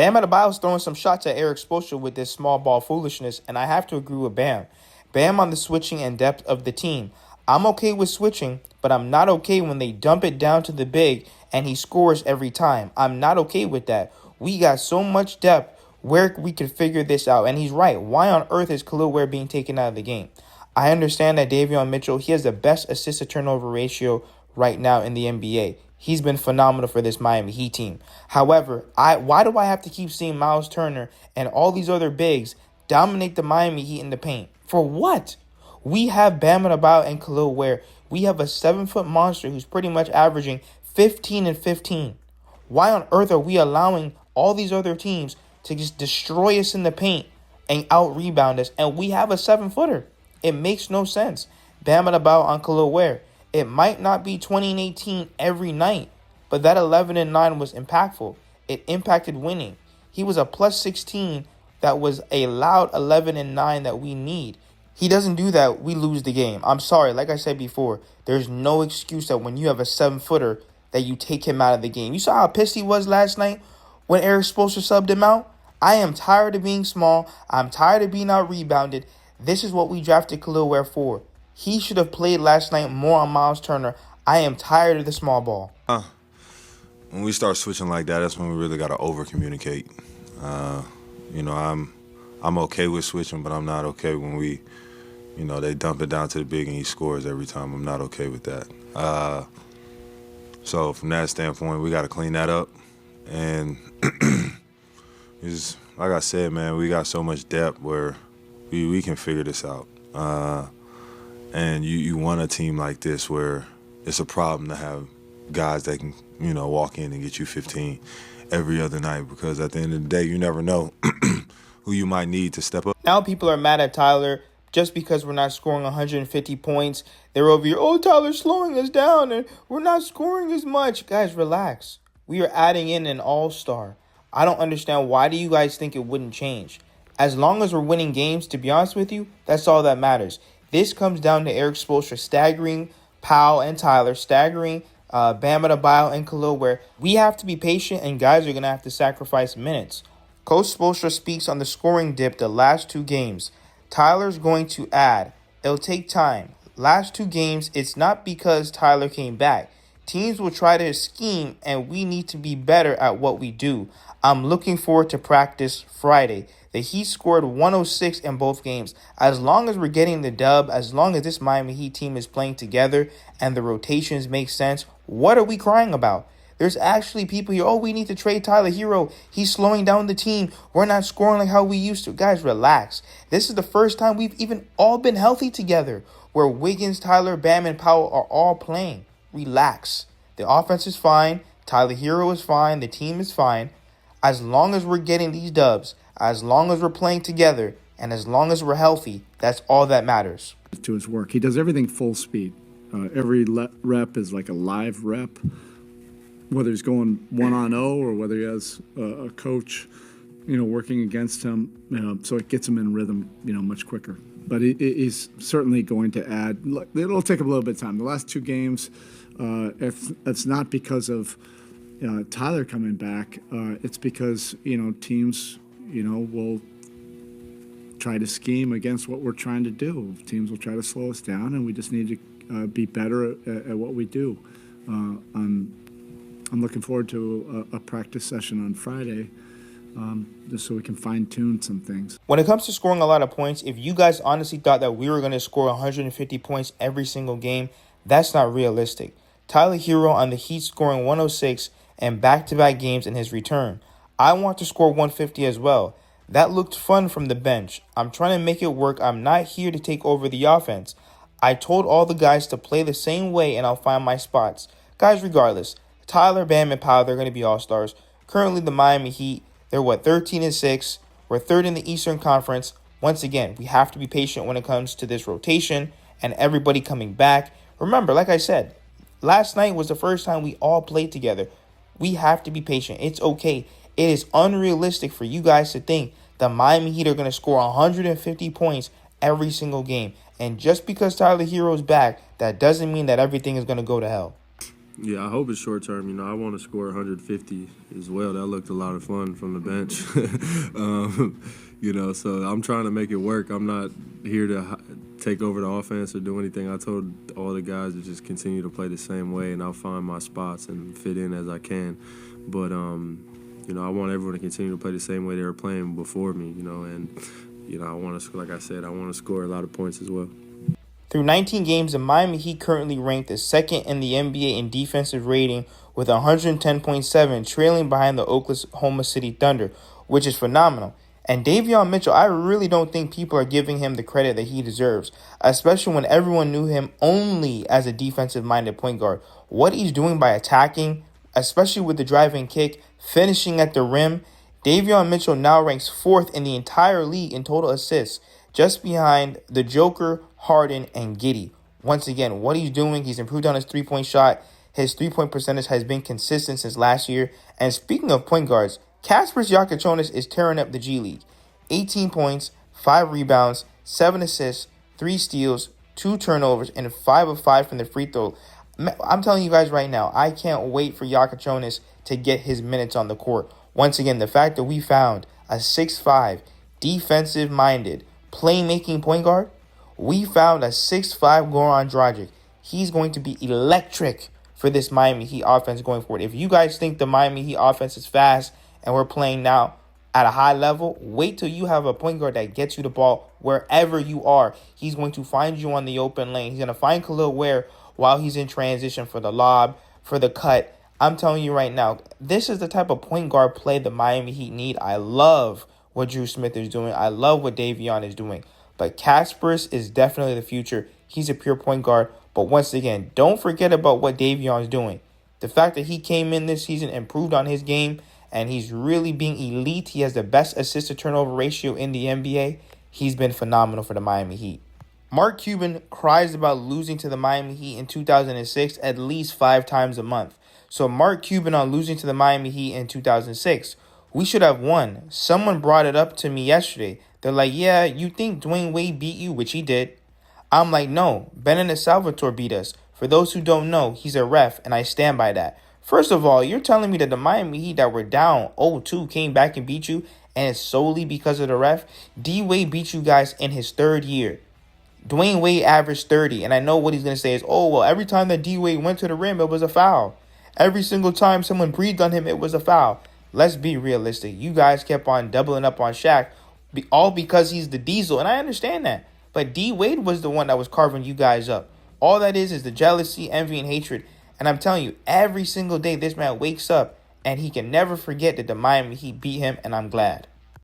Bam Adebayo's throwing some shots at Eric Spoelstra with this small ball foolishness, and I have to agree with Bam. Bam on the switching and depth of the team. I'm okay with switching, but I'm not okay when they dump it down to the big and he scores every time. I'm not okay with that. We got so much depth where we could figure this out. And he's right. Why on earth is Khalil Ware being taken out of the game? I understand that Davion Mitchell, he has the best assist-to-turnover ratio right now in the NBA. He's been phenomenal for this Miami Heat team. However, why do I have to keep seeing Miles Turner and all these other bigs dominate the Miami Heat in the paint? For what? We have Bam Adebayo and Khalil Ware. We have a 7-foot monster who's pretty much averaging 15 and 15. Why on earth are we allowing all these other teams to just destroy us in the paint and out-rebound us? And we have a 7-footer. It makes no sense. Bam Adebayo on Khalil Ware. It might not be 20 and 18 every night, but that 11 and 9 was impactful. It impacted winning. He was a plus 16 that was a loud 11 and 9 that we need. He doesn't do that, we lose the game. I'm sorry, like I said before, there's no excuse that when you have a 7-footer that you take him out of the game. You saw how pissed he was last night when Eric Spoelstra subbed him out? I am tired of being small. I'm tired of being out-rebounded. This is what we drafted Khalil Ware for. He should have played last night more on Miles Turner. I am tired of the small ball. When we start switching like that, that's when we really got to over-communicate. I'm okay with switching, but I'm not okay when they dump it down to the big and he scores every time. I'm not okay with that. So from that standpoint, we got to clean that up. And like I said, man, we got so much depth where we can figure this out. And you want a team like this where it's a problem to have guys that can, walk in and get you 15 every other night, because at the end of the day, you never know who you might need to step up. Now people are mad at Tyler just because we're not scoring 150 points. They're over here, oh, Tyler's slowing us down and we're not scoring as much. Guys, relax. We are adding in an all-star. I don't understand, why do you guys think it wouldn't change? As long as we're winning games, to be honest with you, that's all that matters. This comes down to Eric Spoelstra staggering Powell and Tyler, staggering Bam Adebayo and Khalil Ware. We have to be patient, and guys are going to have to sacrifice minutes. Coach Spoelstra speaks on the scoring dip the last 2 games. Tyler's going to add. It'll take time. Last 2 games, it's not because Tyler came back. Teams will try to scheme, and we need to be better at what we do. I'm looking forward to practice Friday. The Heat scored 106 in both games. As long as we're getting the dub, as long as this Miami Heat team is playing together and the rotations make sense, what are we crying about? There's actually people here, we need to trade Tyler Herro. He's slowing down the team. We're not scoring like how we used to. Guys, relax. This is the first time we've even all been healthy together, where Wiggins, Tyler, Bam, and Powell are all playing. Relax. The offense is fine. Tyler Herro is fine. The team is fine. As long as we're getting these dubs, as long as we're playing together, and as long as we're healthy, that's all that matters. To his work, he does everything full speed. Every rep is like a live rep, whether he's going 1-on-0 or whether he has a coach, working against him. So it gets him in rhythm, much quicker. But he's certainly going to add. It'll take a little bit of time. The last 2 games, if it's not because of Tyler coming back, it's because teams will try to scheme against what we're trying to do. Teams will try to slow us down, and we just need to be better at what we do. I'm looking forward to a practice session on Friday, just so we can fine-tune some things. When it comes to scoring a lot of points, if you guys honestly thought that we were going to score 150 points every single game, that's not realistic. Tyler Herro on the Heat scoring 106 and back-to-back games in his return. I want to score 150 as well. That looked fun from the bench. I'm trying to make it work. I'm not here to take over the offense. I told all the guys to play the same way, and I'll find my spots. Guys, regardless, Tyler, Bam, and Powell, they're going to be all-stars. Currently, the Miami Heat, they're 13 and 6. We're third in the Eastern Conference. Once again, we have to be patient when it comes to this rotation and everybody coming back. Remember, like I said, last night was the first time we all played together. We have to be patient. It's okay. It is unrealistic for you guys to think the Miami Heat are going to score 150 points every single game. And just because Tyler Herro's back, that doesn't mean that everything is going to go to hell. Yeah, I hope it's short term. I want to score 150 as well. That looked a lot of fun from the bench. So I'm trying to make it work. I'm not here to take over the offense or do anything. I told all the guys to just continue to play the same way, and I'll find my spots and fit in as I can. But I want everyone to continue to play the same way they were playing before me. I want to, like I said, I want to score a lot of points as well. Through 19 games, the Miami Heat currently ranked the second in the NBA in defensive rating with 110.7, trailing behind the Oklahoma City Thunder, which is phenomenal. And Davion Mitchell, I really don't think people are giving him the credit that he deserves, especially when everyone knew him only as a defensive-minded point guard. What he's doing by attacking, especially with the driving kick, finishing at the rim, Davion Mitchell now ranks fourth in the entire league in total assists, just behind the Joker, Harden, and Giddey. Once again, what he's doing, he's improved on his three-point shot. His three-point percentage has been consistent since last year. And speaking of point guards, Kasparas Giacochonis is tearing up the G League. 18 points, 5 rebounds, 7 assists, 3 steals, 2 turnovers, and 5 of 5 from the free throw. I'm telling you guys right now, I can't wait for Giacochonis to get his minutes on the court. Once again, the fact that we found a 6'5", defensive-minded, playmaking point guard, we found a 6'5" Goran Dragic. He's going to be electric for this Miami Heat offense going forward. If you guys think the Miami Heat offense is fast and we're playing now at a high level, wait till you have a point guard that gets you the ball wherever you are. He's going to find you on the open lane. He's going to find Khalil Ware while he's in transition for the lob, for the cut. I'm telling you right now, this is the type of point guard play the Miami Heat need. I love what Drew Smith is doing. I love what Davion is doing. But Kasparas is definitely the future. He's a pure point guard. But once again, don't forget about what Davion's doing. The fact that he came in this season, improved on his game, and he's really being elite. He has the best assist-to-turnover ratio in the NBA. He's been phenomenal for the Miami Heat. Mark Cuban cries about losing to the Miami Heat in 2006 at least 5 times a month. So Mark Cuban on losing to the Miami Heat in 2006. We should have won. Someone brought it up to me yesterday. They're like, yeah, you think Dwayne Wade beat you, which he did. I'm like, no, Benin Salvatore beat us. For those who don't know, he's a ref, and I stand by that. First of all, you're telling me that the Miami Heat that were down 0-2 came back and beat you, and it's solely because of the ref? D-Wade beat you guys in his 3rd year. Dwayne Wade averaged 30, and I know what he's going to say is, oh, well, every time that D-Wade went to the rim, it was a foul. Every single time someone breathed on him, it was a foul. Let's be realistic. You guys kept on doubling up on Shaq, all because he's the diesel, and I understand that. But D-Wade was the one that was carving you guys up. All that is the jealousy, envy, and hatred. And I'm telling you, every single day this man wakes up, and he can never forget that the Miami Heat beat him, and I'm glad.